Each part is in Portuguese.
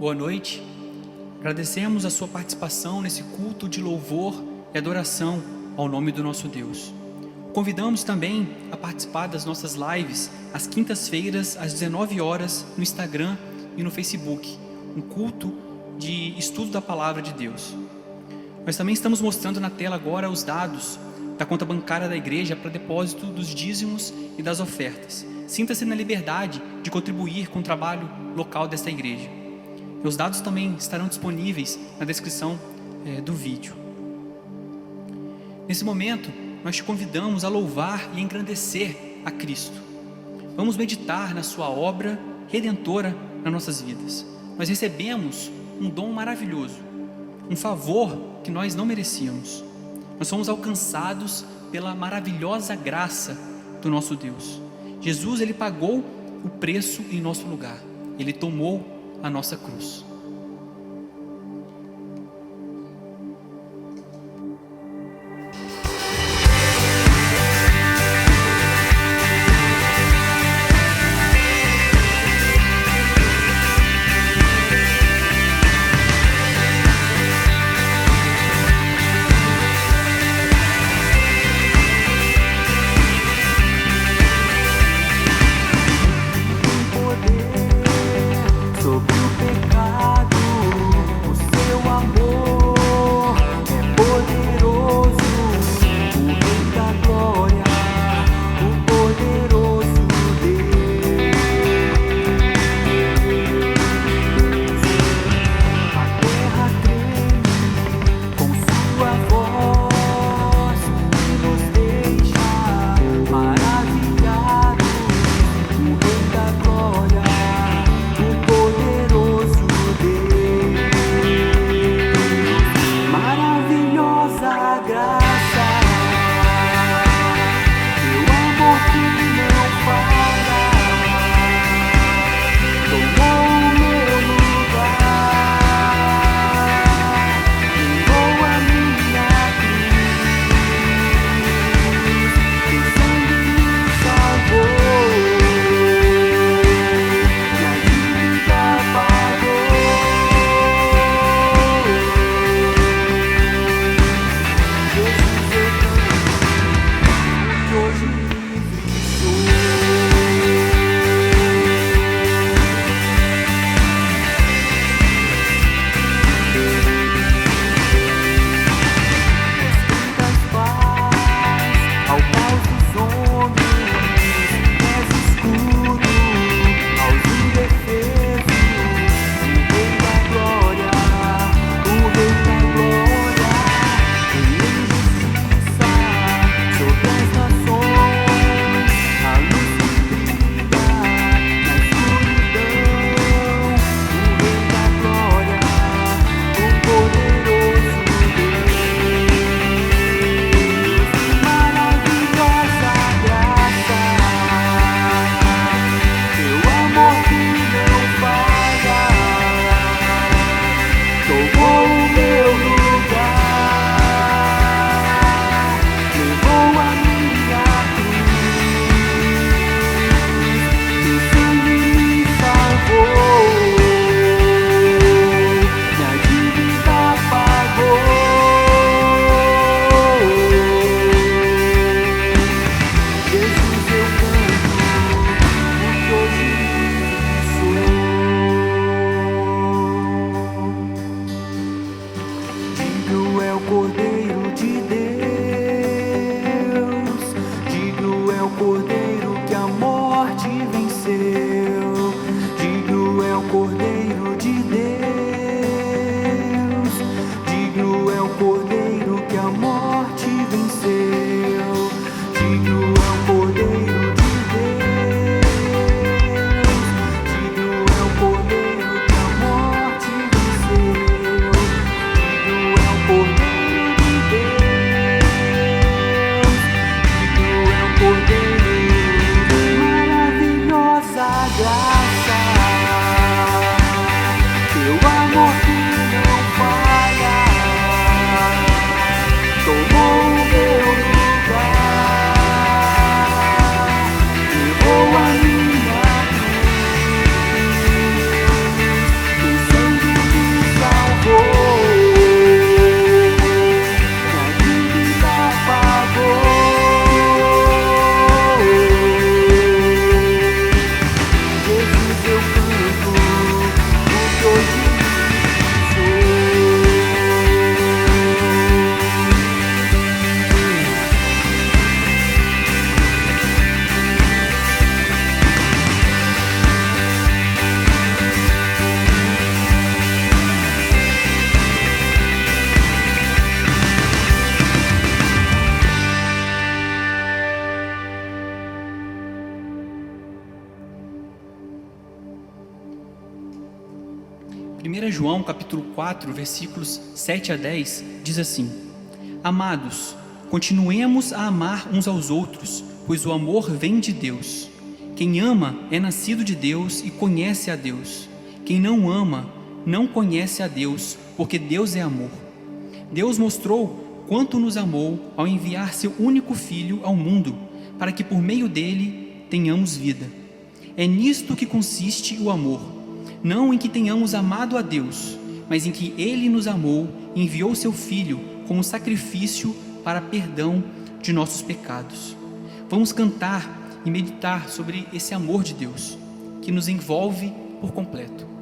boa noite. Agradecemos a sua participação nesse culto de louvor e adoração ao nome do nosso Deus. Convidamos também a participar das nossas lives às quintas-feiras, às 19 horas, no Instagram e no Facebook, um culto de estudo da Palavra de Deus. Nós também estamos mostrando na tela agora os dados da conta bancária da igreja para depósito dos dízimos e das ofertas. Sinta-se na liberdade de contribuir com o trabalho local desta igreja. Os dados também estarão disponíveis na descrição do vídeo. Nesse momento, nós te convidamos a louvar e engrandecer a Cristo. Vamos meditar na sua obra redentora nas nossas vidas. Nós recebemos um dom maravilhoso, um favor que nós não merecíamos. Nós somos alcançados pela maravilhosa graça do nosso Deus. Jesus, Ele pagou o preço em nosso lugar. Ele tomou a nossa cruz. Sobre o pecado, o seu amor é poderoso, o Rei da Glória, o poderoso Deus. A terra treme com sua voz e nos deixa maravilhados, o Rei da Glória, poderoso Deus, maravilhosa graça, teu amor que não falha, tomou o meu lugar, levou a minha cruz, teu sangue me salvou. 1 João capítulo 4, versículos 7 a 10, diz assim: Amados, continuemos a amar uns aos outros, pois o amor vem de Deus. Quem ama é nascido de Deus e conhece a Deus. Quem não ama não conhece a Deus, porque Deus é amor. Deus mostrou quanto nos amou ao enviar seu único Filho ao mundo, para que por meio dele tenhamos vida. É nisto que consiste o amor, não em que tenhamos amado a Deus, mas em que Ele nos amou e enviou seu Filho como sacrifício para perdão de nossos pecados. Vamos cantar e meditar sobre esse amor de Deus, que nos envolve por completo.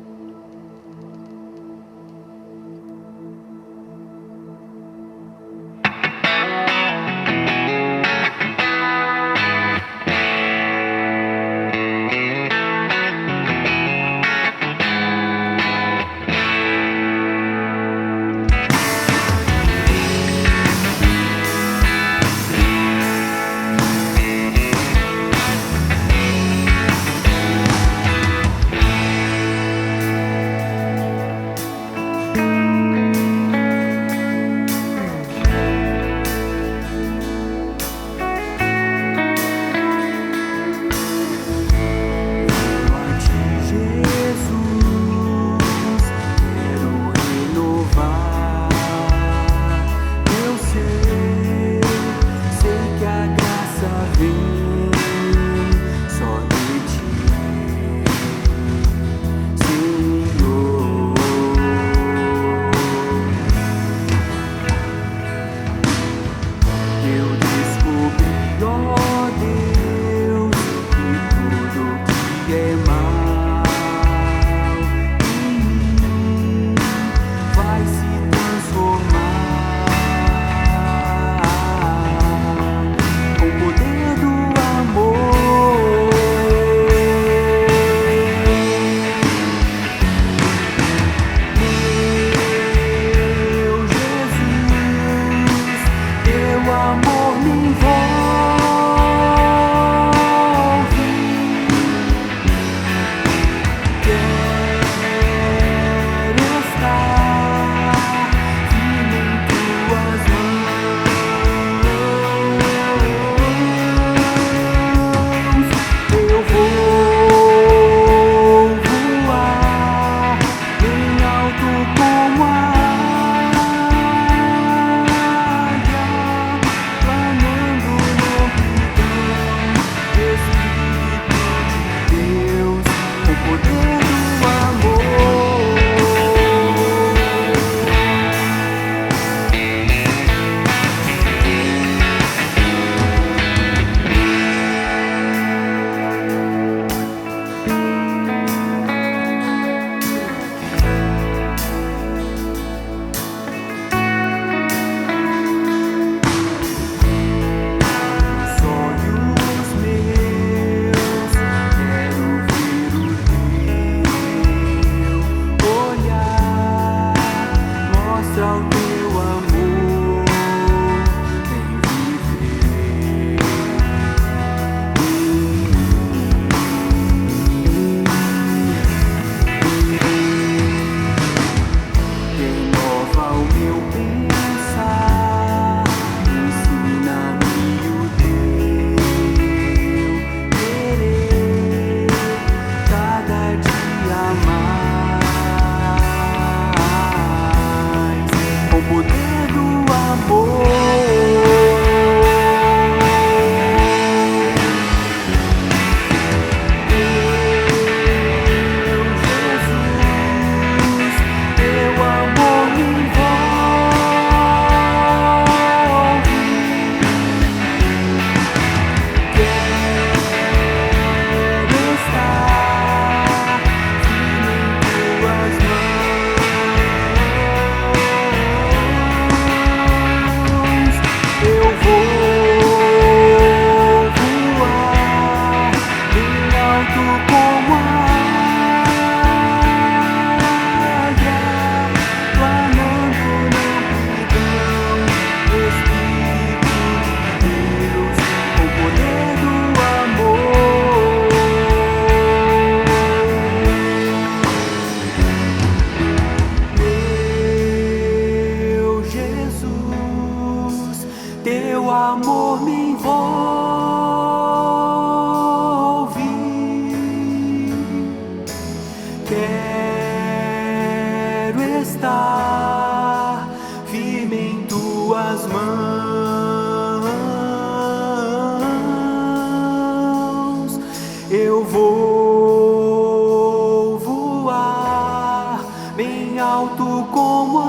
vou voar bem alto como a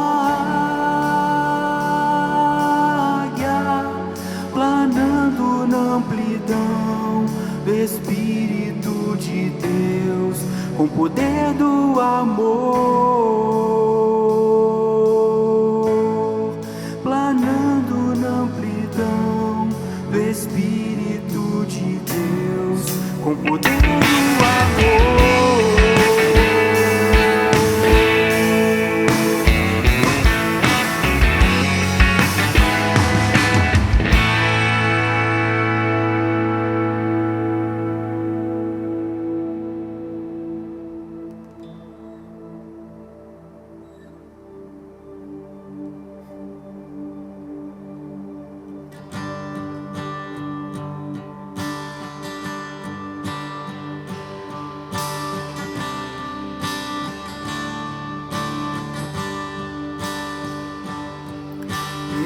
águia, planando na amplidão do Espírito de Deus, com o poder do amor, planando na amplidão do Espírito de Deus, com o poder do amor.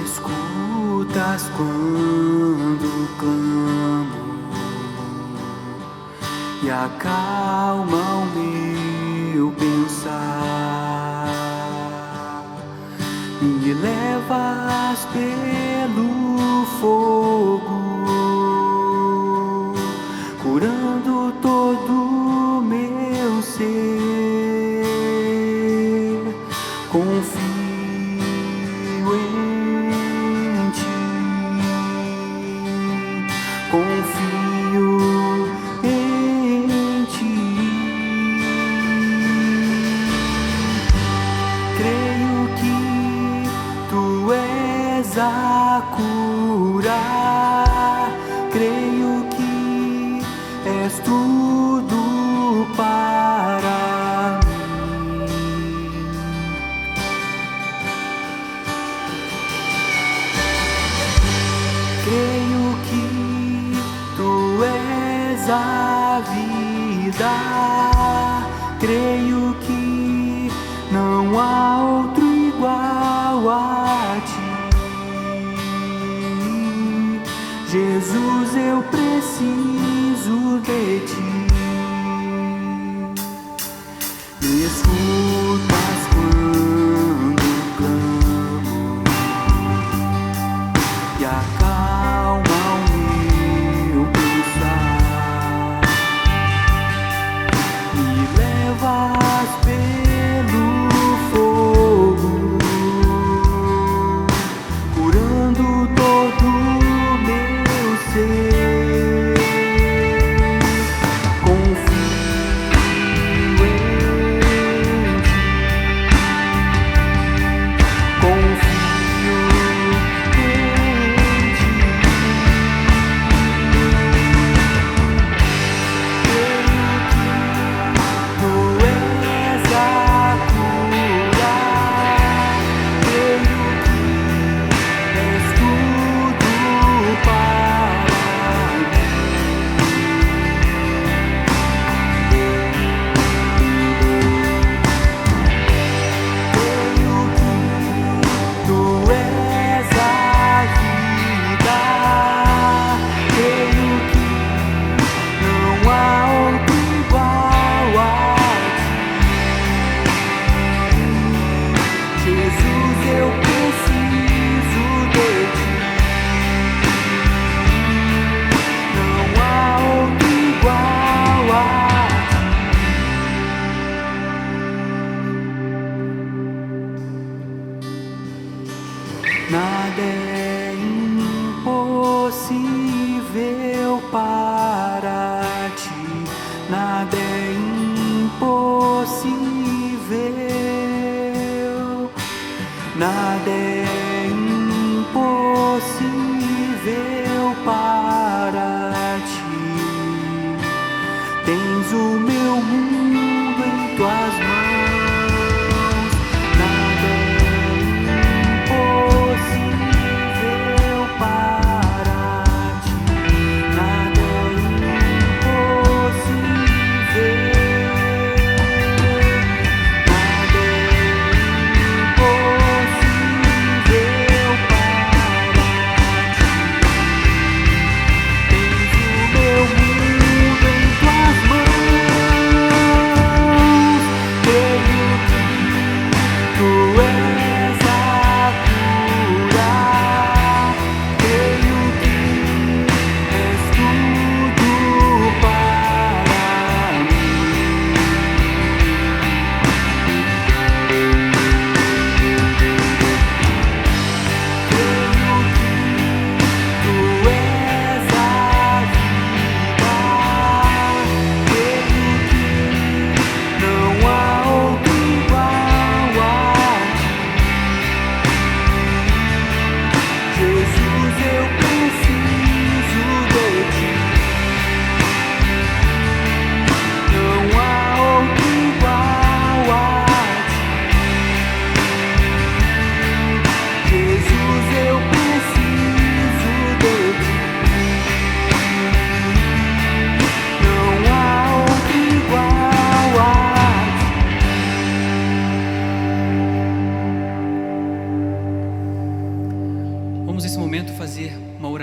Escutas quando clamo e acalma o meu pensar, me levas pelo fogo, curando todo o meu ser. Confio em ti, confio em ti. Creio que tu és a cura, creio que és tudo para mim. Creio que tu és a vida, creio que não há outro igual a ti. Jesus, eu preciso de ti. Me escutas quando clamo e acalma o meu pensar, me levas pelo fogo, curando todo o meu ser. Confio em ti, confio em ti. Tu és a cura, creio que és tudo para mim. Creio que tu és a vida, creio que não há outro igual a ti. Jesus, eu preciso de ti. Não há outro igual a ti. Nada é impossível para ti, nada é impossível, nada é impossível para ti. Tens o meu mundo em tuas mãos, nada é impossível para ti, nada é impossível, nada é impossível para ti. Tens o meu mundo em tuas mãos.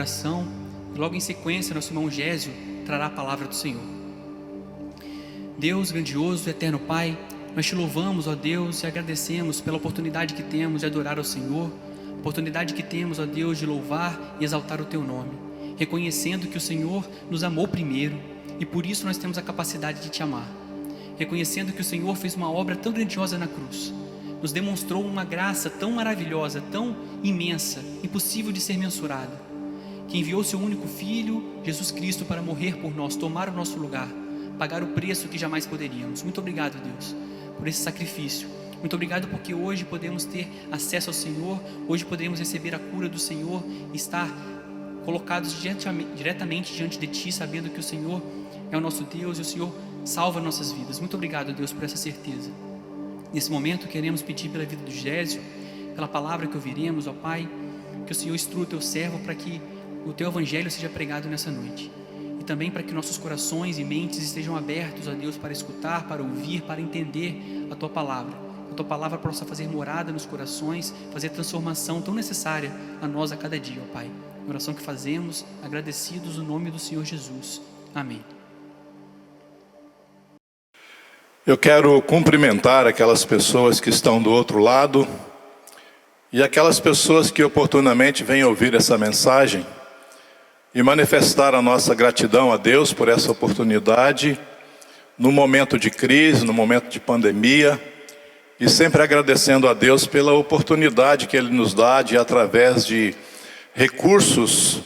oração e logo em sequência nosso irmão Gésio trará a palavra do Senhor. Deus grandioso e eterno Pai, nós te louvamos, ó Deus, e agradecemos pela oportunidade que temos de adorar ao Senhor, a oportunidade que temos, ó Deus, de louvar e exaltar o Teu nome, reconhecendo que o Senhor nos amou primeiro e por isso nós temos a capacidade de Te amar, reconhecendo que o Senhor fez uma obra tão grandiosa na cruz, nos demonstrou uma graça tão maravilhosa, tão imensa, impossível de ser mensurada, que enviou Seu único Filho, Jesus Cristo, para morrer por nós, tomar o nosso lugar, pagar o preço que jamais poderíamos. Muito obrigado, Deus, por esse sacrifício. Muito obrigado porque hoje podemos ter acesso ao Senhor, hoje podemos receber a cura do Senhor e estar colocados diretamente diante de Ti, sabendo que o Senhor é o nosso Deus e o Senhor salva nossas vidas. Muito obrigado, Deus, por essa certeza. Nesse momento queremos pedir pela vida do Gésio, pela palavra que ouviremos, ó Pai, que o Senhor instrua o Teu servo para que o Teu Evangelho seja pregado nessa noite. E também para que nossos corações e mentes estejam abertos, ó Deus, para escutar, para ouvir, para entender a Tua palavra. A Tua palavra possa fazer morada nos corações, fazer transformação tão necessária a nós a cada dia, ó Pai. Oração que fazemos, agradecidos no nome do Senhor Jesus. Amém. Eu quero cumprimentar aquelas pessoas que estão do outro lado e aquelas pessoas que oportunamente vêm ouvir essa mensagem e manifestar a nossa gratidão a Deus por essa oportunidade no momento de crise, no momento de pandemia, e sempre agradecendo a Deus pela oportunidade que Ele nos dá de, através de recursos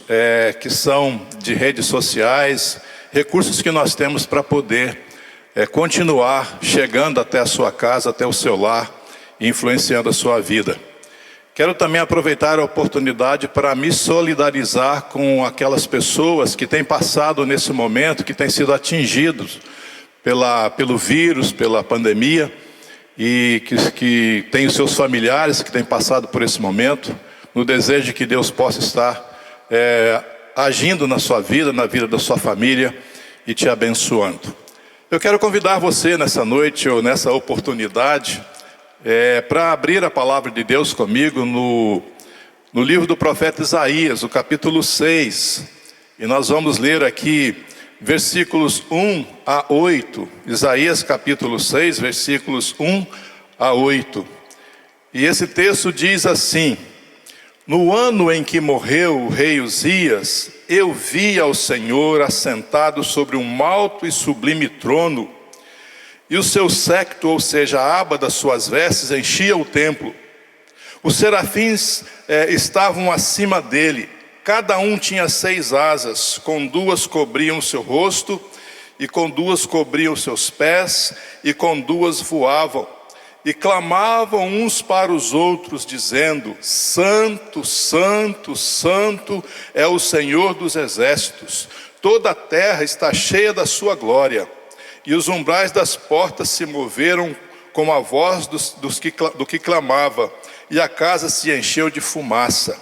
que são de redes sociais, recursos que nós temos para poder continuar chegando até a sua casa, até o seu lar, e influenciando a sua vida. Quero também aproveitar a oportunidade para me solidarizar com aquelas pessoas que têm passado nesse momento, que têm sido atingidos pelo vírus, pela pandemia, e que têm os seus familiares que têm passado por esse momento, no desejo de que Deus possa estar agindo na sua vida, na vida da sua família e te abençoando. Eu quero convidar você nessa noite ou nessa oportunidade para abrir a palavra de Deus comigo no livro do profeta Isaías, o capítulo 6. E nós vamos ler aqui versículos 1 a 8. Isaías capítulo 6, versículos 1 a 8. E esse texto diz assim: No ano em que morreu o rei Uzias, eu vi ao Senhor assentado sobre um alto e sublime trono, e o seu séquito, ou seja, a aba das suas vestes, enchia o templo. Os serafins estavam acima dele, cada um tinha 6 asas, com 2 cobriam o seu rosto, e com 2 cobriam os seus pés, e com 2 voavam, e clamavam uns para os outros, dizendo: Santo, Santo, Santo é o Senhor dos exércitos, toda a terra está cheia da sua glória. E os umbrais das portas se moveram com a voz do que clamava, e a casa se encheu de fumaça.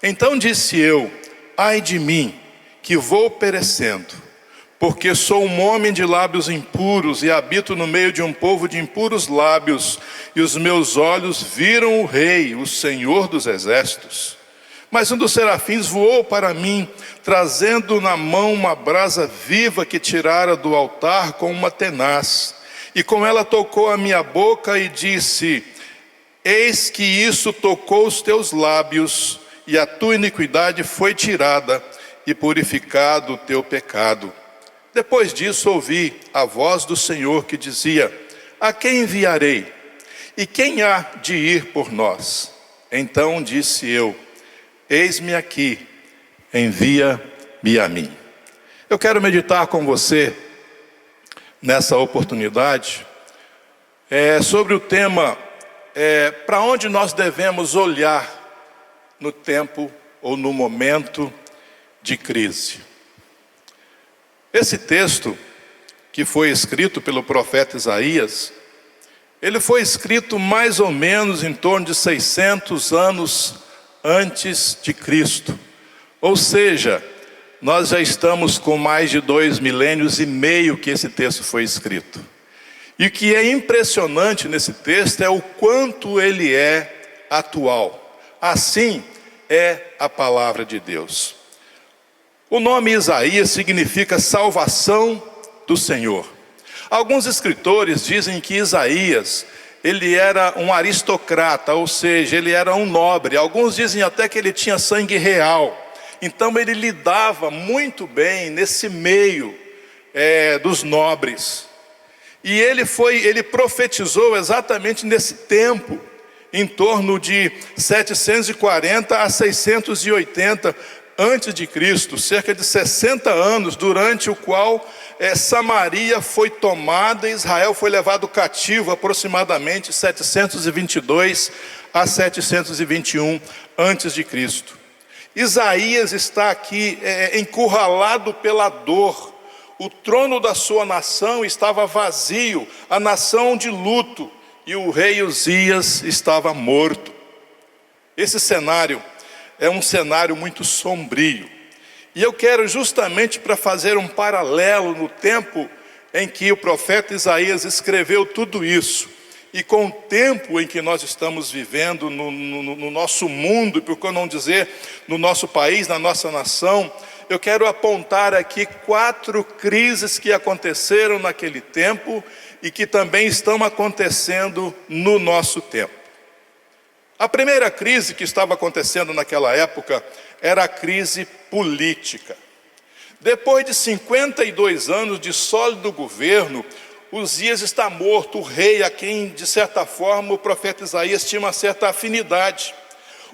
Então disse eu: ai de mim, que vou perecendo, porque sou um homem de lábios impuros, e habito no meio de um povo de impuros lábios, e os meus olhos viram o Rei, o Senhor dos exércitos. Mas um dos serafins voou para mim, trazendo na mão uma brasa viva que tirara do altar com uma tenaz. E com ela tocou a minha boca e disse: eis que isso tocou os teus lábios, e a tua iniquidade foi tirada, e purificado o teu pecado. Depois disso ouvi a voz do Senhor que dizia: a quem enviarei? E quem há de ir por nós? Então disse eu: eis-me aqui, envia-me a mim. Eu quero meditar com você nessa oportunidade sobre o tema para onde nós devemos olhar no tempo ou no momento de crise. Esse texto, que foi escrito pelo profeta Isaías, ele foi escrito mais ou menos em torno de 600 anos antes de Cristo. Ou seja, nós já estamos com mais de 2 milênios e meio que esse texto foi escrito. E o que é impressionante nesse texto é o quanto ele é atual. Assim é a palavra de Deus. O nome Isaías significa salvação do Senhor. Alguns escritores dizem que Isaías, ele era um aristocrata, ou seja, ele era um nobre. Alguns dizem até que ele tinha sangue real. Então ele lidava muito bem nesse meio dos nobres. E ele profetizou exatamente nesse tempo, em torno de 740 a 680 antes de Cristo, cerca de 60 anos, durante o qual Samaria foi tomada e Israel foi levado cativo, aproximadamente 722 a 721 antes de Cristo. Isaías está aqui encurralado pela dor. O trono da sua nação estava vazio, a nação de luto, e o rei Uzias estava morto. Esse cenário é um cenário muito sombrio. E eu quero justamente para fazer um paralelo no tempo em que o profeta Isaías escreveu tudo isso, e com o tempo em que nós estamos vivendo no nosso mundo, e por que não dizer no nosso país, na nossa nação, eu quero apontar aqui 4 crises que aconteceram naquele tempo e que também estão acontecendo no nosso tempo. A primeira crise que estava acontecendo naquela época era a crise política. Depois de 52 anos de sólido governo, Uzias está morto, o rei a quem, de certa forma, o profeta Isaías tinha uma certa afinidade.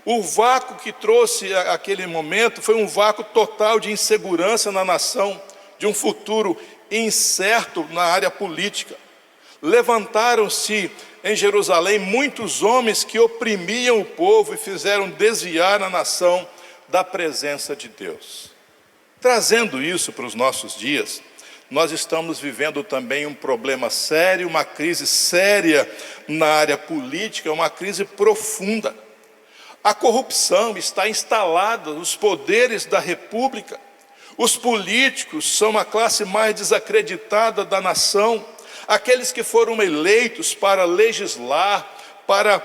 O vácuo que trouxe aquele momento foi um vácuo total de insegurança na nação, de um futuro incerto na área política. Levantaram-se em Jerusalém muitos homens que oprimiam o povo e fizeram desviar a nação da presença de Deus. Trazendo isso para os nossos dias, nós estamos vivendo também um problema sério, uma crise séria na área política, uma crise profunda. A corrupção está instalada nos poderes da república. Os políticos são a classe mais desacreditada da nação. Aqueles que foram eleitos para legislar, para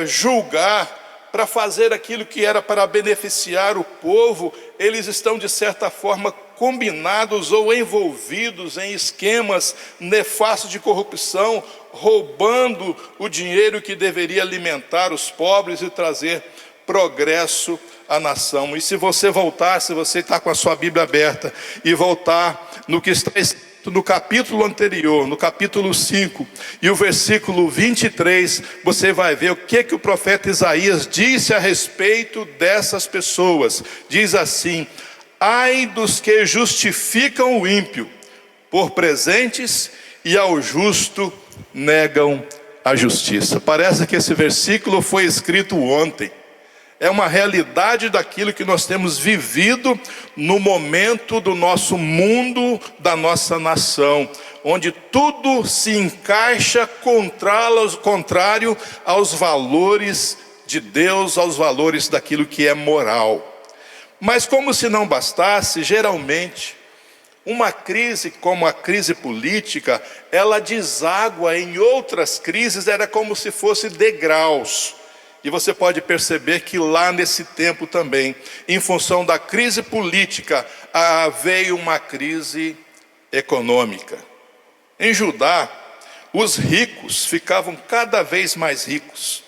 julgar, para fazer aquilo que era para beneficiar o povo, eles estão de certa forma combinados ou envolvidos em esquemas nefastos de corrupção, roubando o dinheiro que deveria alimentar os pobres e trazer progresso à nação. E se você voltar, se você está com a sua Bíblia aberta e voltar no que está escrito no capítulo anterior, no capítulo 5 e o versículo 23, você vai ver o que o profeta Isaías disse a respeito dessas pessoas. Diz assim: ai dos que justificam o ímpio por presentes e ao justo negam a justiça. Parece que esse versículo foi escrito ontem. É uma realidade daquilo que nós temos vivido no momento do nosso mundo, da nossa nação, onde tudo se encaixa contrário aos valores de Deus, aos valores daquilo que é moral. Mas como se não bastasse, geralmente, uma crise como a crise política, ela deságua em outras crises, era como se fosse degraus. E você pode perceber que lá nesse tempo também, em função da crise política, veio uma crise econômica. Em Judá, os ricos ficavam cada vez mais ricos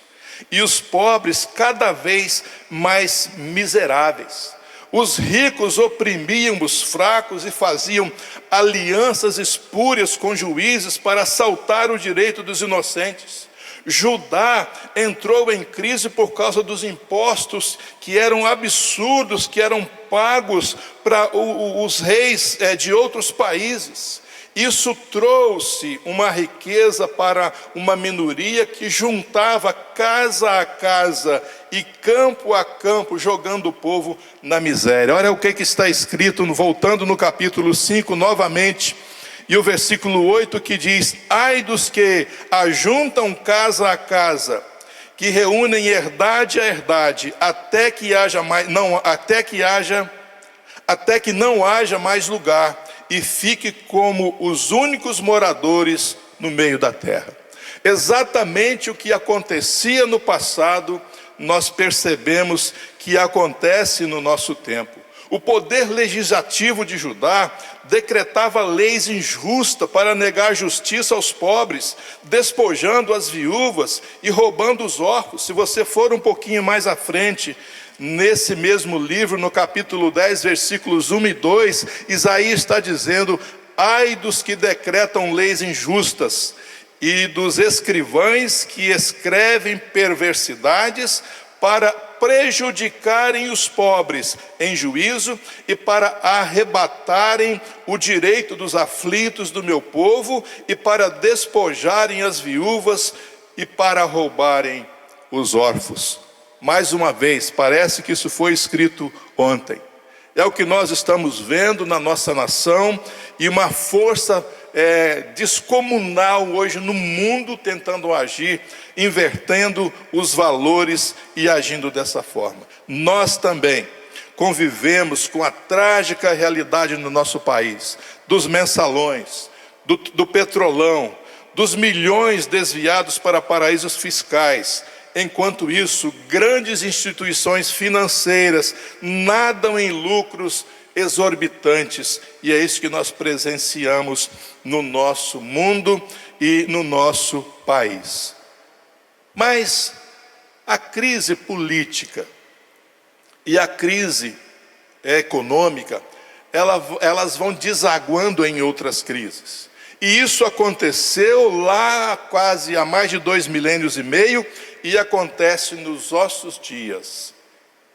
e os pobres cada vez mais miseráveis. Os ricos oprimiam os fracos e faziam alianças espúrias com juízes para assaltar o direito dos inocentes. Judá entrou em crise por causa dos impostos que eram absurdos, que eram pagos para os reis de outros países. Isso trouxe uma riqueza para uma minoria que juntava casa a casa e campo a campo, jogando o povo na miséria. Olha o que está escrito, voltando no capítulo 5 novamente, e o versículo 8 que diz: ai dos que ajuntam casa a casa, que reúnem herdade a herdade, até que não haja mais lugar, e fique como os únicos moradores no meio da terra. Exatamente o que acontecia no passado, nós percebemos que acontece no nosso tempo. O poder legislativo de Judá decretava leis injustas para negar justiça aos pobres, despojando as viúvas e roubando os órfãos. Se você for um pouquinho mais à frente, nesse mesmo livro, no capítulo 10, versículos 1 e 2, Isaías está dizendo: ai dos que decretam leis injustas e dos escrivães que escrevem perversidades para prejudicarem os pobres em juízo e para arrebatarem o direito dos aflitos do meu povo e para despojarem as viúvas e para roubarem os órfãos. Mais uma vez, parece que isso foi escrito ontem. É o que nós estamos vendo na nossa nação, e uma força descomunal hoje no mundo tentando agir, invertendo os valores e agindo dessa forma. Nós também convivemos com a trágica realidade no nosso país, dos mensalões, do petrolão, dos milhões desviados para paraísos fiscais. Enquanto isso, grandes instituições financeiras nadam em lucros exorbitantes, e é isso que nós presenciamos no nosso mundo e no nosso país. Mas a crise política e a crise econômica, elas vão desaguando em outras crises. E isso aconteceu lá quase há mais de 2 milênios e meio, e acontece nos nossos dias.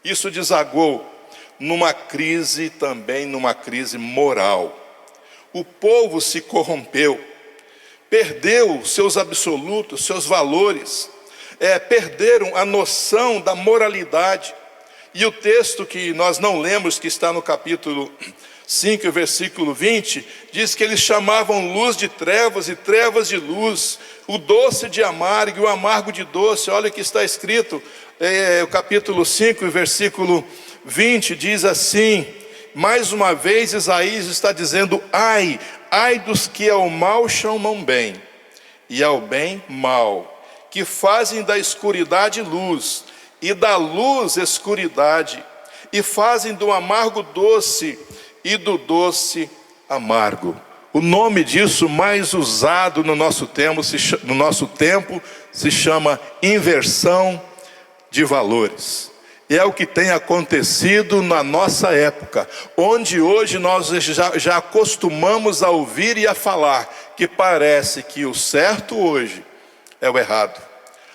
Isso desaguou numa crise também, numa crise moral. O povo se corrompeu, perdeu seus absolutos, seus valores, perderam a noção da moralidade. E o texto que nós não lemos, que está no capítulo 5, versículo 20, diz que eles chamavam luz de trevas e trevas de luz, o doce de amargo e o amargo de doce. Olha o que está escrito, o capítulo 5, versículo 20, diz assim, mais uma vez Isaías está dizendo: ai dos que ao mal chamam bem, e ao bem mal, que fazem da escuridade luz, e da luz escuridade, e fazem do amargo doce, e do doce amargo. O nome disso mais usado no nosso tempo se chama inversão de valores. E é o que tem acontecido na nossa época, onde hoje nós já acostumamos a ouvir e a falar que parece que o certo hoje é o errado.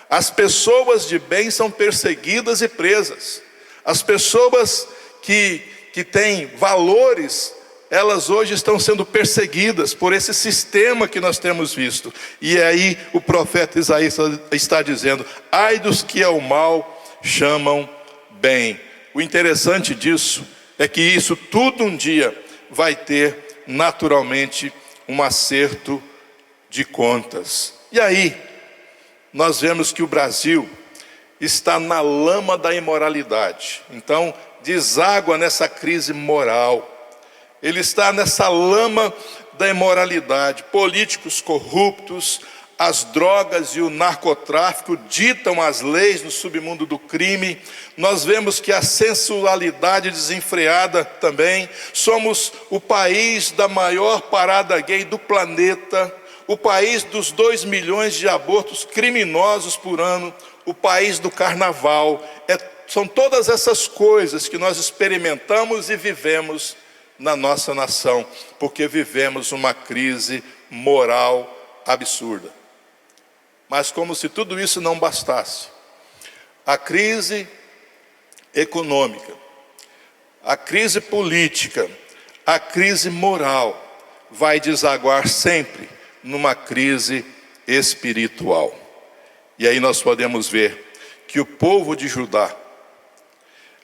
As pessoas de bem são perseguidas e presas. As pessoas que têm valores, elas hoje estão sendo perseguidas por esse sistema que nós temos visto. E aí o profeta Isaías está dizendo: ai dos que ao mal chamam bem. O interessante disso é que isso tudo um dia vai ter naturalmente um acerto de contas. E aí nós vemos que o Brasil está na lama da imoralidade. Então deságua nessa crise moral. Ele está nessa lama da imoralidade. Políticos corruptos, as drogas e o narcotráfico ditam as leis no submundo do crime. Nós vemos que a sensualidade desenfreada também. Somos o país da maior parada gay do planeta, o país dos 2 milhões de abortos criminosos por ano, o país do carnaval. São todas essas coisas que nós experimentamos e vivemos na nossa nação, porque vivemos uma crise moral absurda. Mas como se tudo isso não bastasse, a crise econômica, a crise política, a crise moral vai desaguar sempre numa crise espiritual. E aí nós podemos ver que o povo de Judá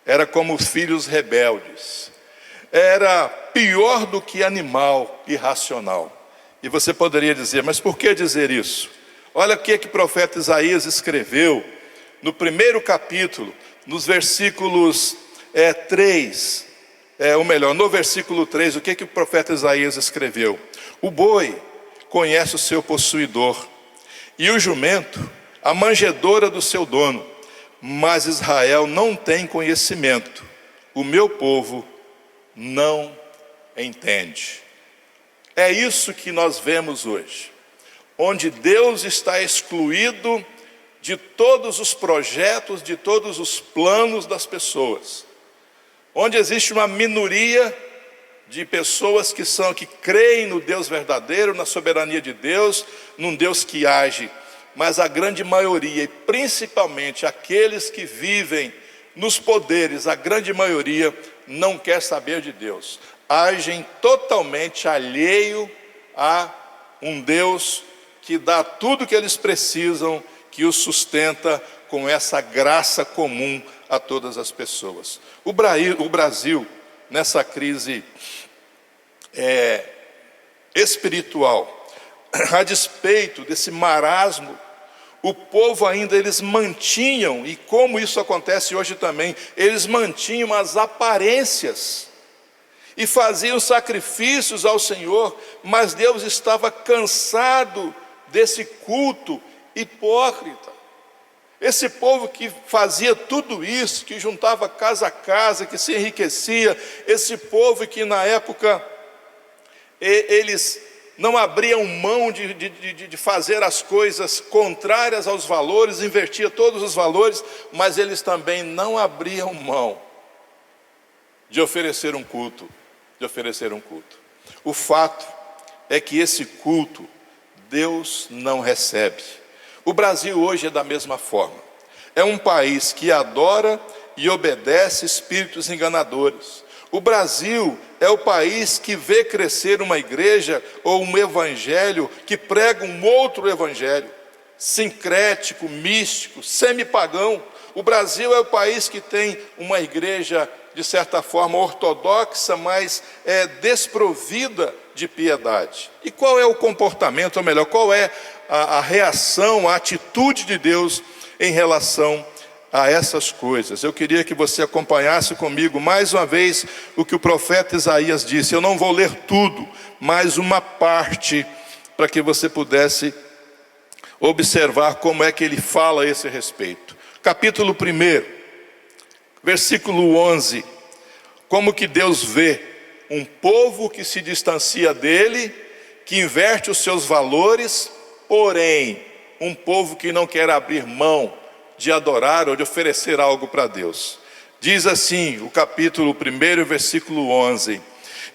era como filhos rebeldes, era pior do que animal irracional. E você poderia dizer: mas por que dizer isso? Olha o que o profeta Isaías escreveu no primeiro capítulo, nos versículos 3, no versículo 3, o que o profeta Isaías escreveu? O boi conhece o seu possuidor, e o jumento a manjedoura do seu dono, mas Israel não tem conhecimento, o meu povo não entende. É isso que nós vemos hoje, onde Deus está excluído de todos os projetos, de todos os planos das pessoas, onde existe uma minoria de pessoas que creem no Deus verdadeiro, na soberania de Deus, num Deus que age, mas a grande maioria, e principalmente aqueles que vivem nos poderes, a grande maioria não quer saber de Deus, agem totalmente alheio a um Deus que dá tudo o que eles precisam, que os sustenta com essa graça comum a todas as pessoas. O Brasil, nessa crise espiritual, a despeito desse marasmo, o povo ainda, eles mantinham, e como isso acontece hoje também, eles mantinham as aparências, e faziam sacrifícios ao Senhor, mas Deus estava cansado desse culto hipócrita. Esse povo que fazia tudo isso, que juntava casa a casa, que se enriquecia, esse povo que na época eles não abriam mão de fazer as coisas contrárias aos valores, invertia todos os valores, mas eles também não abriam mão de oferecer um culto, O fato é que esse culto Deus não recebe. O Brasil hoje é da mesma forma. É um país que adora e obedece espíritos enganadores. O Brasil é o país que vê crescer uma igreja ou um evangelho que prega um outro evangelho, sincrético, místico, semipagão. O Brasil é o país que tem uma igreja, de certa forma, ortodoxa, mas desprovida de piedade. E qual é o comportamento, ou melhor, qual é a reação, a atitude de Deus em relação a essas coisas? Eu queria que você acompanhasse comigo mais uma vez o que o profeta Isaías disse. Eu não vou ler tudo, mas uma parte, para que você pudesse observar como é que ele fala a esse respeito. Capítulo 1, versículo 11. Como que Deus vê um povo que se distancia dele, que inverte os seus valores, porém, um povo que não quer abrir mão de adorar ou de oferecer algo para Deus. Diz assim, o capítulo 1, versículo 11: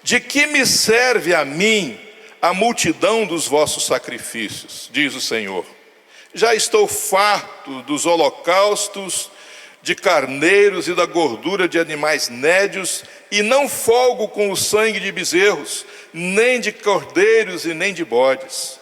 de que me serve a mim a multidão dos vossos sacrifícios, diz o Senhor. Já estou farto dos holocaustos, de carneiros e da gordura de animais nédios, e não folgo com o sangue de bezerros, nem de cordeiros e nem de bodes.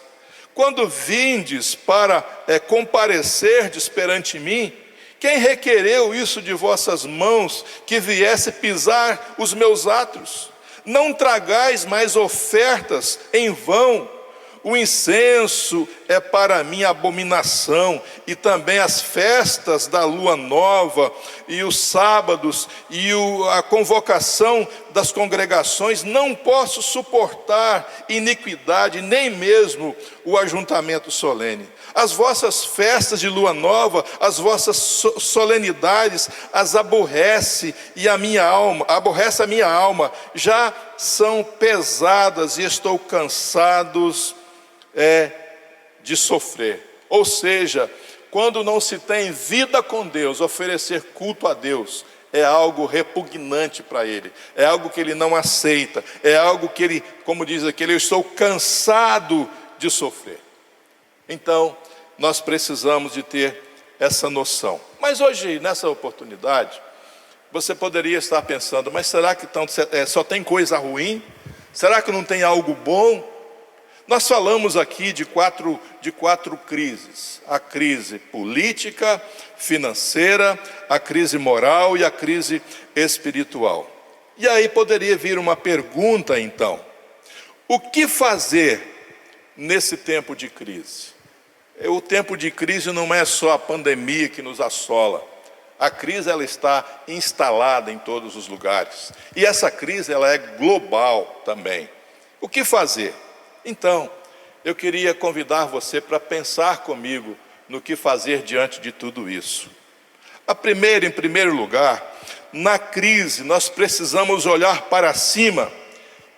Quando vindes para comparecerdes perante mim, quem requereu isso de vossas mãos, que viesse pisar os meus átrios? Não tragais mais ofertas em vão. O incenso é para mim abominação, e também as festas da lua nova, e os sábados, e a convocação das congregações. Não posso suportar iniquidade, nem mesmo o ajuntamento solene. As vossas festas de lua nova, as vossas solenidades, as aborrece, e aborrece a minha alma. Já são pesadas e estou cansado de sofrer. Ou seja, quando não se tem vida com Deus, oferecer culto a Deus é algo repugnante para ele, é algo que ele não aceita, é algo que ele, como diz aqui, eu estou cansado de sofrer. Então, nós precisamos de ter essa noção. Mas hoje, nessa oportunidade, você poderia estar pensando, mas será que só tem coisa ruim? Será que não tem algo bom? Nós falamos aqui de quatro crises: a crise política, financeira, a crise moral e a crise espiritual. E aí poderia vir uma pergunta então: o que fazer nesse tempo de crise? O tempo de crise não é só a pandemia que nos assola. A crise, ela está instalada em todos os lugares. E essa crise, ela é global também. O que fazer? Então, eu queria convidar você para pensar comigo no que fazer diante de tudo isso. Em primeiro lugar, na crise nós precisamos olhar para cima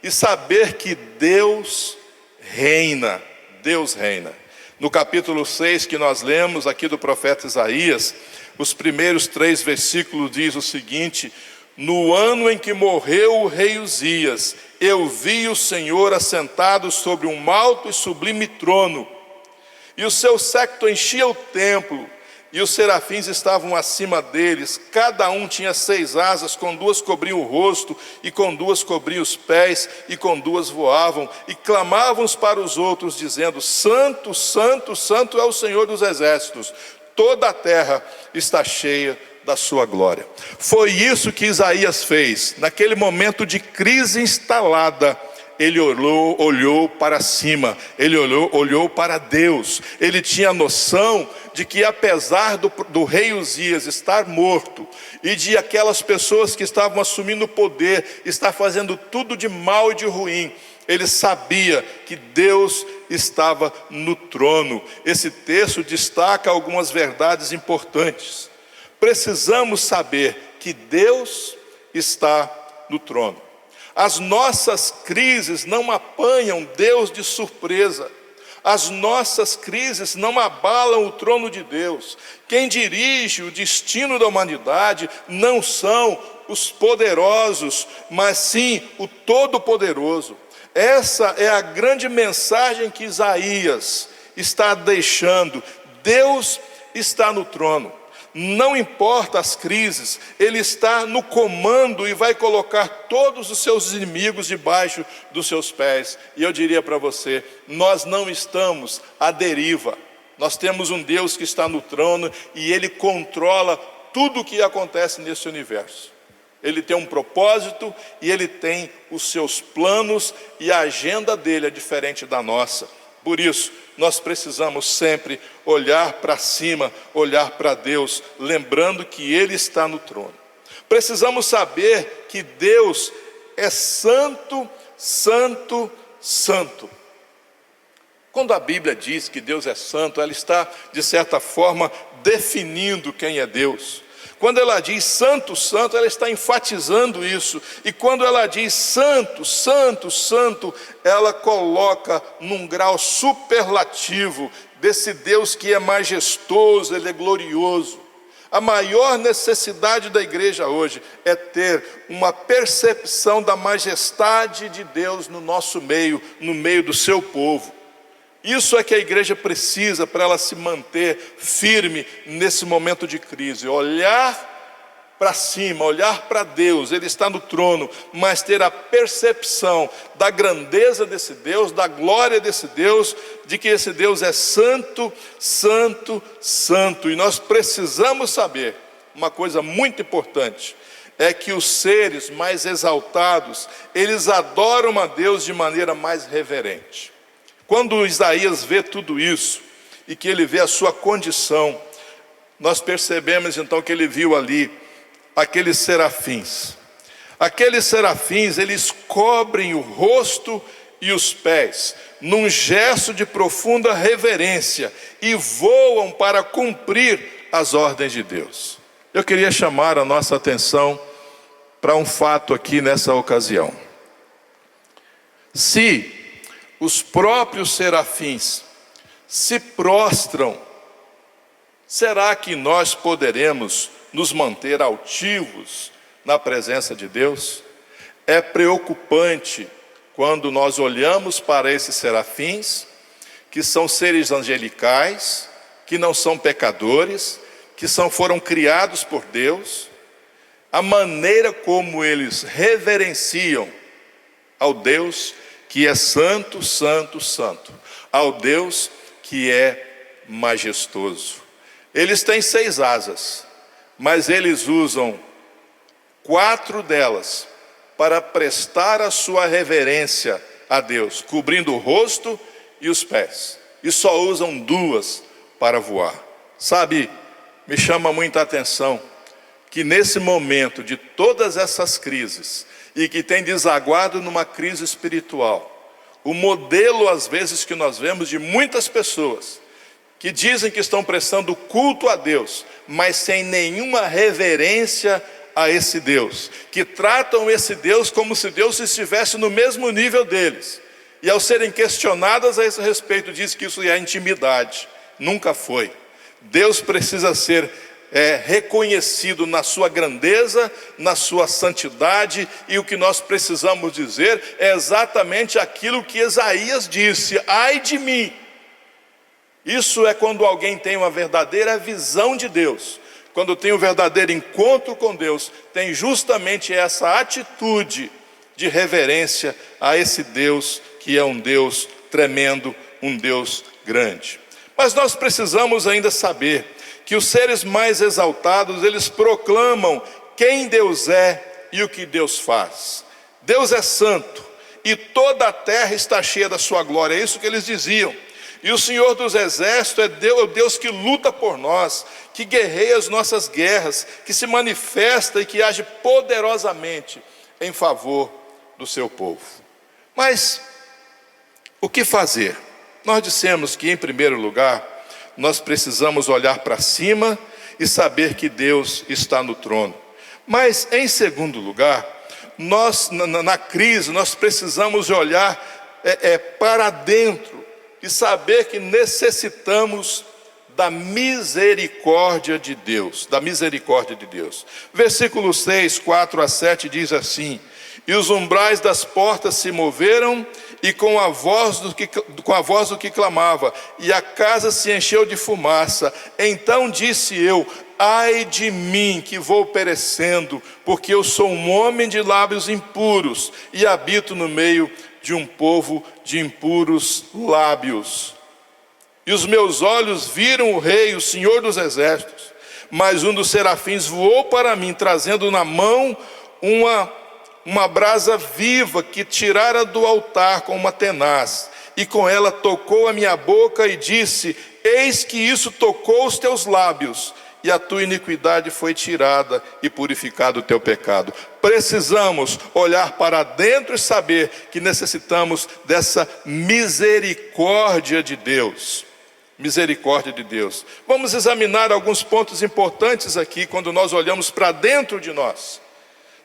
e saber que Deus reina. Deus reina. No capítulo 6 que nós lemos aqui do profeta Isaías, os primeiros 3 versículos diz o seguinte: no ano em que morreu o rei Uzias, eu vi o Senhor assentado sobre um alto e sublime trono, e o seu séquito enchia o templo, e os serafins estavam acima deles, cada um tinha 6 asas, com 2 cobriam o rosto, e com 2 cobriam os pés, e com 2 voavam, e clamavam uns para os outros, dizendo: Santo, Santo, Santo é o Senhor dos exércitos, toda a terra está cheia da sua glória. Foi isso que Isaías fez, naquele momento de crise instalada. Ele olhou para cima, ele olhou para Deus. Ele tinha noção de que apesar do rei Uzias estar morto, e de aquelas pessoas que estavam assumindo o poder, estar fazendo tudo de mal e de ruim, ele sabia que Deus estava no trono. Esse texto destaca algumas verdades importantes. Precisamos saber que Deus está no trono. As nossas crises não apanham Deus de surpresa. As nossas crises não abalam o trono de Deus. Quem dirige o destino da humanidade não são os poderosos, mas sim o Todo-Poderoso. Essa é a grande mensagem que Isaías está deixando. Deus está no trono. Não importa as crises, Ele está no comando e vai colocar todos os seus inimigos debaixo dos seus pés. E eu diria para você, nós não estamos à deriva. Nós temos um Deus que está no trono e Ele controla tudo o que acontece nesse universo. Ele tem um propósito e Ele tem os seus planos, e a agenda dele é diferente da nossa. Por isso, nós precisamos sempre olhar para cima, olhar para Deus, lembrando que Ele está no trono. Precisamos saber que Deus é santo, santo, santo. Quando a Bíblia diz que Deus é santo, ela está, de certa forma, definindo quem é Deus. Quando ela diz santo, santo, ela está enfatizando isso. E quando ela diz santo, santo, santo, ela coloca num grau superlativo desse Deus que é majestoso, Ele é glorioso. A maior necessidade da igreja hoje é ter uma percepção da majestade de Deus no nosso meio, no meio do seu povo. Isso é que a igreja precisa para ela se manter firme nesse momento de crise. Olhar para cima, olhar para Deus, Ele está no trono, mas ter a percepção da grandeza desse Deus, da glória desse Deus, de que esse Deus é santo, santo, santo. E nós precisamos saber uma coisa muito importante, é que os seres mais exaltados, eles adoram a Deus de maneira mais reverente. Quando Isaías vê tudo isso, e que ele vê a sua condição, nós percebemos então que ele viu ali aqueles serafins. Aqueles serafins, eles cobrem o rosto e os pés, num gesto de profunda reverência, e voam para cumprir as ordens de Deus. Eu queria chamar a nossa atenção para um fato aqui nessa ocasião. Se os próprios serafins se prostram, será que nós poderemos nos manter altivos na presença de Deus? É preocupante quando nós olhamos para esses serafins, que são seres angelicais, que não são pecadores, que foram criados por Deus, a maneira como eles reverenciam ao Deus que é santo, santo, santo, ao Deus que é majestoso. Eles têm 6 asas, mas eles usam 4 delas para prestar a sua reverência a Deus, cobrindo o rosto e os pés, e só usam 2 para voar. Sabe, me chama muita atenção que nesse momento de todas essas crises, e que tem desaguado numa crise espiritual, o modelo às vezes que nós vemos de muitas pessoas que dizem que estão prestando culto a Deus, mas sem nenhuma reverência a esse Deus, que tratam esse Deus como se Deus estivesse no mesmo nível deles, e ao serem questionadas a esse respeito, diz que isso é intimidade. Nunca foi. Deus precisa ser reconhecido na sua grandeza, na sua santidade, e o que nós precisamos dizer é exatamente aquilo que Isaías disse: ai de mim. Isso é quando alguém tem uma verdadeira visão de Deus, quando tem um verdadeiro encontro com Deus, tem justamente essa atitude de reverência a esse Deus que é um Deus tremendo, um Deus grande. Mas nós precisamos ainda saber que os seres mais exaltados, eles proclamam quem Deus é e o que Deus faz. Deus é santo e toda a terra está cheia da sua glória, é isso que eles diziam. E o Senhor dos Exércitos é o Deus que luta por nós, que guerreia as nossas guerras, que se manifesta e que age poderosamente em favor do seu povo. Mas o que fazer? Nós dissemos que, em primeiro lugar, nós precisamos olhar para cima e saber que Deus está no trono. Mas, em segundo lugar, nós, na crise, nós precisamos olhar para dentro e saber que necessitamos da misericórdia de Deus, da misericórdia de Deus. Versículo 6, 4 a 7 diz assim: e os umbrais das portas se moveram, e com a voz do que clamava, e a casa se encheu de fumaça. Então disse eu: ai de mim, que vou perecendo, porque eu sou um homem de lábios impuros, e habito no meio de um povo de impuros lábios. E os meus olhos viram o Rei, o Senhor dos Exércitos. Mas um dos serafins voou para mim, trazendo na mão uma brasa viva que tirara do altar com uma tenaz, e com ela tocou a minha boca e disse: eis que isso tocou os teus lábios, e a tua iniquidade foi tirada e purificado o teu pecado. Precisamos olhar para dentro e saber que necessitamos dessa misericórdia de Deus. Misericórdia de Deus. Vamos examinar alguns pontos importantes aqui quando nós olhamos para dentro de nós.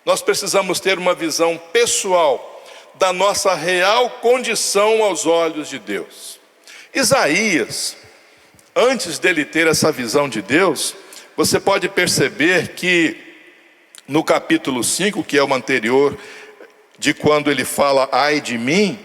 Nós precisamos ter uma visão pessoal da nossa real condição aos olhos de Deus. Isaías, antes dele ter essa visão de Deus, você pode perceber que no capítulo 5, que é o anterior, de quando ele fala ai de mim,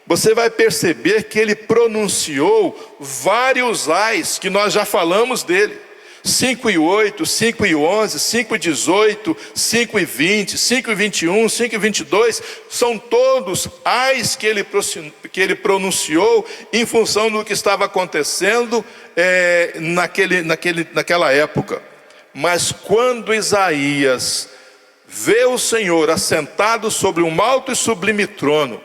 você vai perceber que ele pronunciou vários ais que nós já falamos dele. 5:8, 5:11, 5:18, 5:20, 5:21, 5:22, são todos ais que ele pronunciou em função do que estava acontecendo naquela época. Mas quando Isaías vê o Senhor assentado sobre um alto e sublime trono,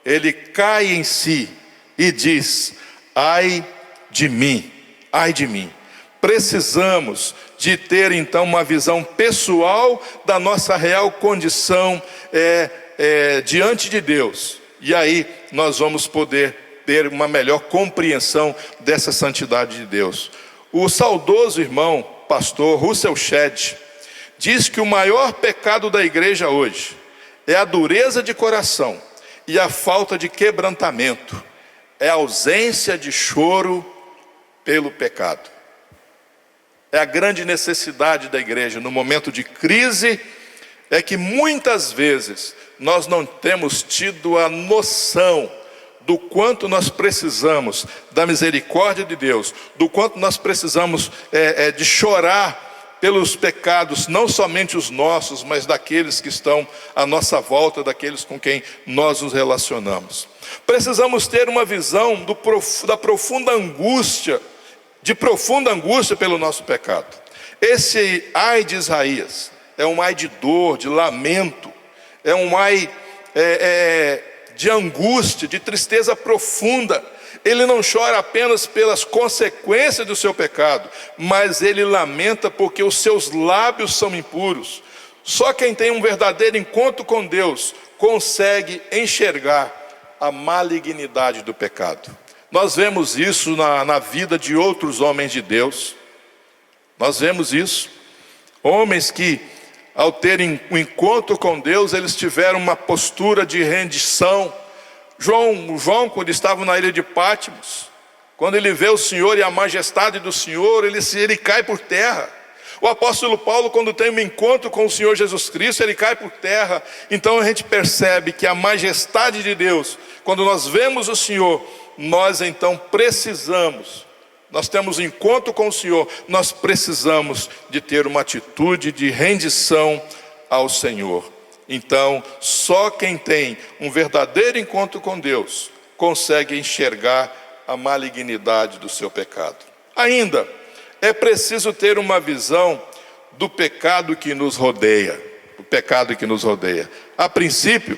ele cai em si e diz: ai de mim, ai de mim. Precisamos de ter então uma visão pessoal da nossa real condição diante de Deus. E aí nós vamos poder ter uma melhor compreensão dessa santidade de Deus. O saudoso irmão pastor Russell Shedd diz que o maior pecado da igreja hoje é a dureza de coração e a falta de quebrantamento, é a ausência de choro pelo pecado. É a grande necessidade da igreja no momento de crise, é que muitas vezes nós não temos tido a noção do quanto nós precisamos da misericórdia de Deus, do quanto nós precisamos de chorar pelos pecados, não somente os nossos, mas daqueles que estão à nossa volta, daqueles com quem nós nos relacionamos. Precisamos ter uma visão da profunda angústia, pelo nosso pecado. Esse ai de Isaías é um ai de dor, de lamento, é um ai de angústia, de tristeza profunda. Ele não chora apenas pelas consequências do seu pecado, mas ele lamenta porque os seus lábios são impuros. Só quem tem um verdadeiro encontro com Deus consegue enxergar a malignidade do pecado. Nós vemos isso na vida de outros homens de Deus. Nós vemos isso. Homens que, ao terem um encontro com Deus, eles tiveram uma postura de rendição. João, quando estava na ilha de Patmos, quando ele vê o Senhor e a majestade do Senhor, ele cai por terra. O apóstolo Paulo, quando tem um encontro com o Senhor Jesus Cristo, ele cai por terra. Então a gente percebe que a majestade de Deus, quando nós vemos o Senhor, nós então precisamos, nós temos um encontro com o Senhor, nós precisamos de ter uma atitude de rendição ao Senhor. Então, só quem tem um verdadeiro encontro com Deus consegue enxergar a malignidade do seu pecado. Ainda, é preciso ter uma visão do pecado que nos rodeia. O pecado que nos rodeia. A princípio,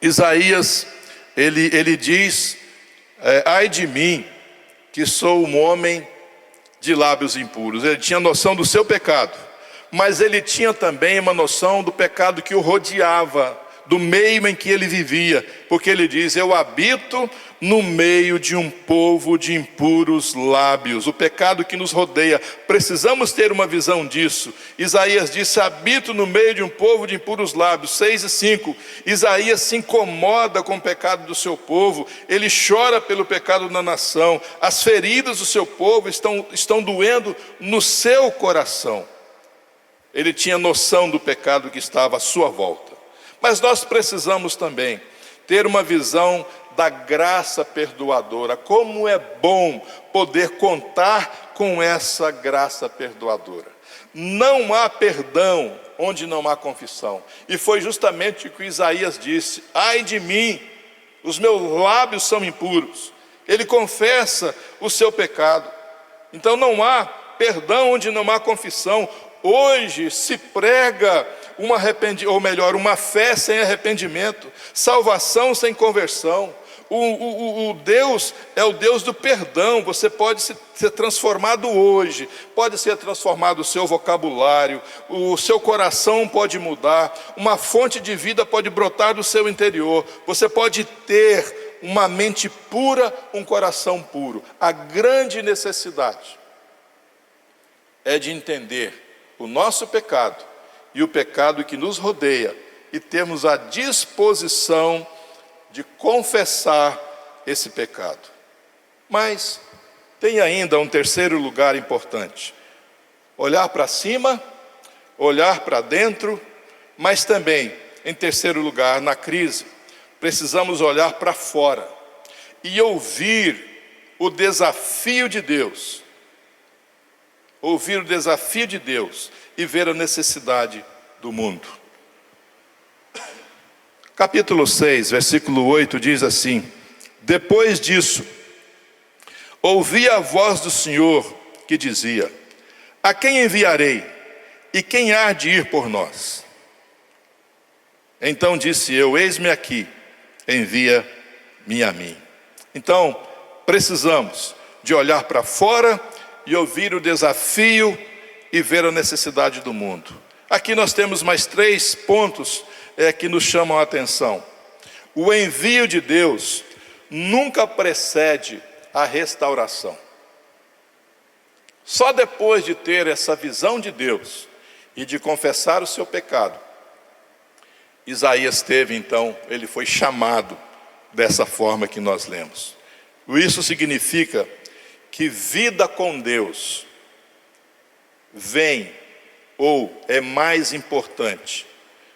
Isaías, ele diz, ai de mim, que sou um homem de lábios impuros. Ele tinha noção do seu pecado, mas ele tinha também uma noção do pecado que o rodeava, do meio em que ele vivia, porque ele diz, eu habito no meio de um povo de impuros lábios. O pecado que nos rodeia, precisamos ter uma visão disso. Isaías disse, habito no meio de um povo de impuros lábios. 6 e 5, Isaías se incomoda com o pecado do seu povo, ele chora pelo pecado da nação, as feridas do seu povo estão doendo no seu coração. Ele tinha noção do pecado que estava à sua volta. Mas nós precisamos também ter uma visão da graça perdoadora. Como é bom poder contar com essa graça perdoadora. Não há perdão onde não há confissão. E foi justamente o que Isaías disse, ai de mim, os meus lábios são impuros. Ele confessa o seu pecado. Então não há perdão onde não há confissão. Hoje se prega uma fé sem arrependimento, salvação sem conversão. O Deus é o Deus do perdão. Você pode ser transformado hoje, pode ser transformado o seu vocabulário, o seu coração pode mudar, uma fonte de vida pode brotar do seu interior, você pode ter uma mente pura, um coração puro. A grande necessidade é de entender o nosso pecado e o pecado que nos rodeia e termos a disposição de confessar esse pecado. Mas tem ainda um terceiro lugar importante. Olhar para cima, olhar para dentro, mas também, em terceiro lugar, na crise, precisamos olhar para fora e ouvir o desafio de Deus. Ouvir o desafio de Deus e ver a necessidade do mundo. Capítulo 6, versículo 8 diz assim: depois disso, ouvi a voz do Senhor que dizia, a quem enviarei? E quem há de ir por nós? Então disse eu, eis-me aqui, envia-me a mim. Então, precisamos de olhar para fora e ouvir o desafio e ver a necessidade do mundo. Aqui nós temos mais 3 pontos que nos chamam a atenção. O envio de Deus nunca precede a restauração. Só depois de ter essa visão de Deus e de confessar o seu pecado, Isaías teve então, ele foi chamado dessa forma que nós lemos. Isso significa que vida com Deus vem ou é mais importante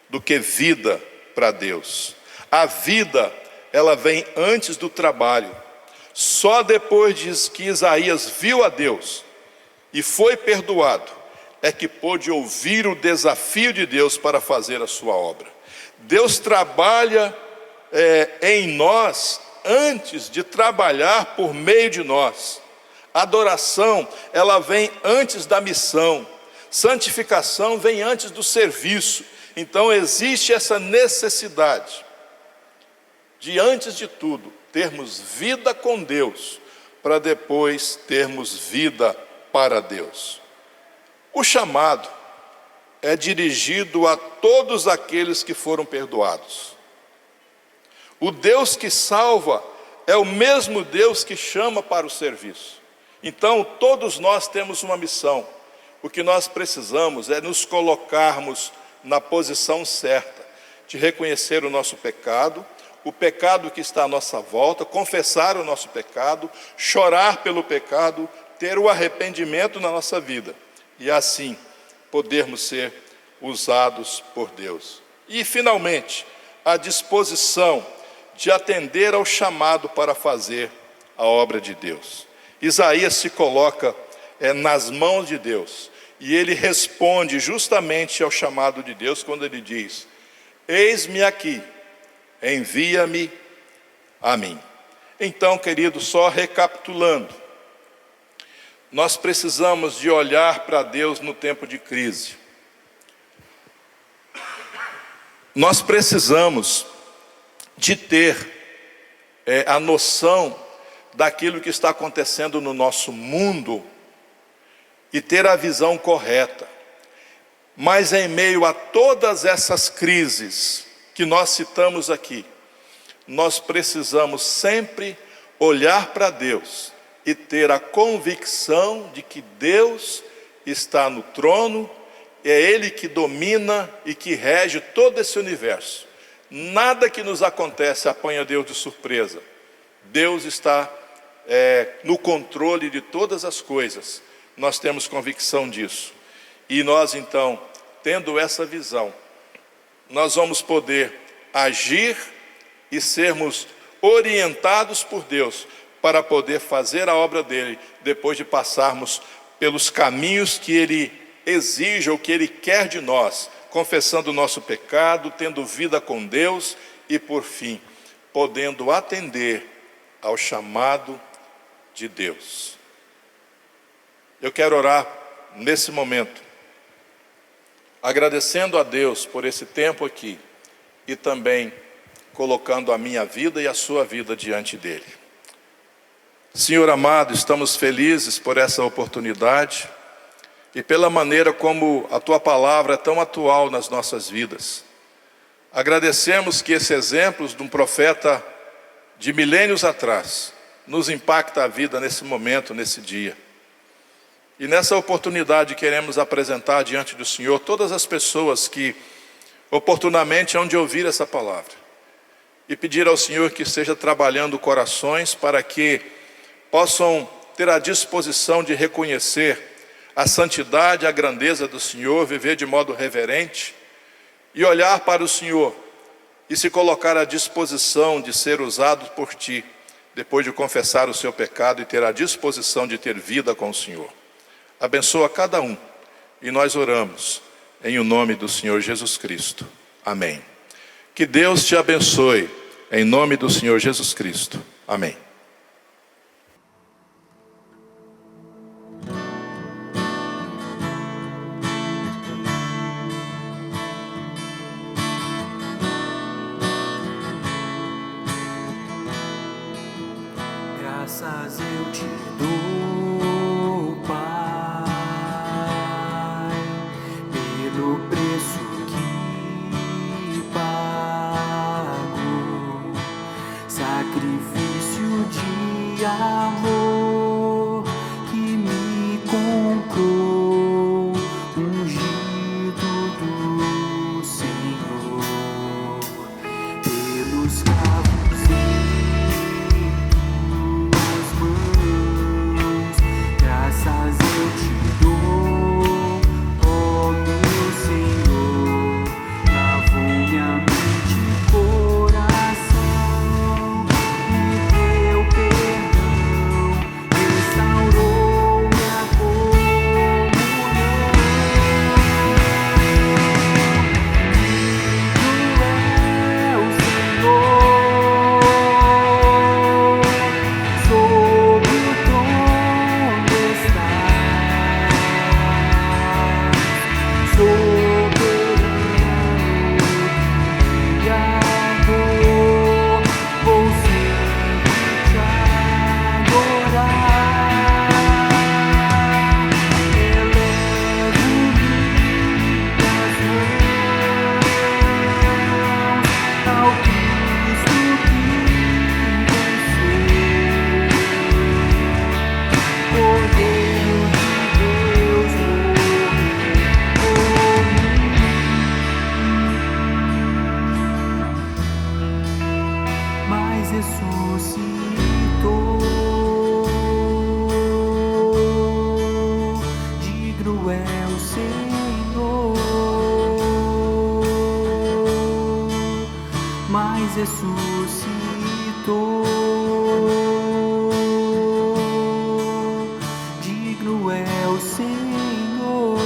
do que vida para Deus. A vida, ela vem antes do trabalho. Só depois que Isaías viu a Deus e foi perdoado, é que pôde ouvir o desafio de Deus para fazer a sua obra. Deus trabalha em nós antes de trabalhar por meio de nós. A adoração, ela vem antes da missão. Santificação vem antes do serviço. Então existe essa necessidade de, antes de tudo, termos vida com Deus, para depois termos vida para Deus. O chamado é dirigido a todos aqueles que foram perdoados. O Deus que salva é o mesmo Deus que chama para o serviço. Então, todos nós temos uma missão. O que nós precisamos é nos colocarmos na posição certa, de reconhecer o nosso pecado, o pecado que está à nossa volta, confessar o nosso pecado, chorar pelo pecado, ter o arrependimento na nossa vida, e assim podermos ser usados por Deus. E, finalmente, a disposição de atender ao chamado para fazer a obra de Deus. Isaías se coloca nas mãos de Deus, e ele responde justamente ao chamado de Deus quando ele diz: eis-me aqui, envia-me a mim. Então, querido, só recapitulando, nós precisamos de olhar para Deus no tempo de crise. Nós precisamos de ter a noção daquilo que está acontecendo no nosso mundo e ter a visão correta. Mas em meio a todas essas crises que nós citamos aqui, nós precisamos sempre olhar para Deus e ter a convicção de que Deus está no trono, é Ele que domina e que rege todo esse universo. Nada que nos acontece apanha Deus de surpresa. Deus está no controle de todas as coisas. Nós temos convicção disso. E nós então, tendo essa visão, nós vamos poder agir e sermos orientados por Deus para poder fazer a obra dele, depois de passarmos pelos caminhos que ele exige ou que ele quer de nós, confessando o nosso pecado, tendo vida com Deus e, por fim, podendo atender ao chamado de Deus. Eu quero orar nesse momento, agradecendo a Deus por esse tempo aqui e também colocando a minha vida e a sua vida diante dele. Senhor amado, estamos felizes por essa oportunidade e pela maneira como a tua palavra é tão atual nas nossas vidas. Agradecemos que esses exemplos de um profeta de milênios atrás nos impacta a vida nesse momento, nesse dia. E nessa oportunidade queremos apresentar diante do Senhor todas as pessoas que oportunamente hão de ouvir essa palavra e pedir ao Senhor que esteja trabalhando corações para que possam ter a disposição de reconhecer a santidade, a grandeza do Senhor, viver de modo reverente e olhar para o Senhor e se colocar à disposição de ser usado por Ti, depois de confessar o seu pecado e ter a disposição de ter vida com o Senhor. Abençoa cada um e nós oramos em o nome do Senhor Jesus Cristo. Amém. Que Deus te abençoe em nome do Senhor Jesus Cristo. Amém. Graças eu te dou, Pai, pelo preço que pago, sacrifício de amor que me comprou, ungido do Senhor, pelos cravos. ressuscitou. Digno é o Senhor.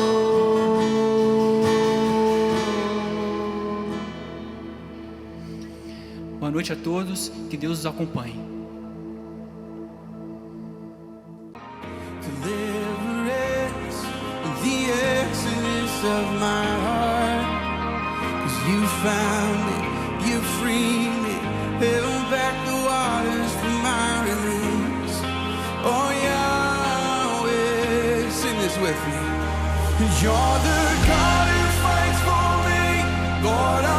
Boa noite a todos, que Deus os acompanhe. Deliverance in the exodus of my heart, 'cause you found it, you freed me, held back the waters for my release. Oh Yahweh, sing this with me. You're the God who fights for me, Lord.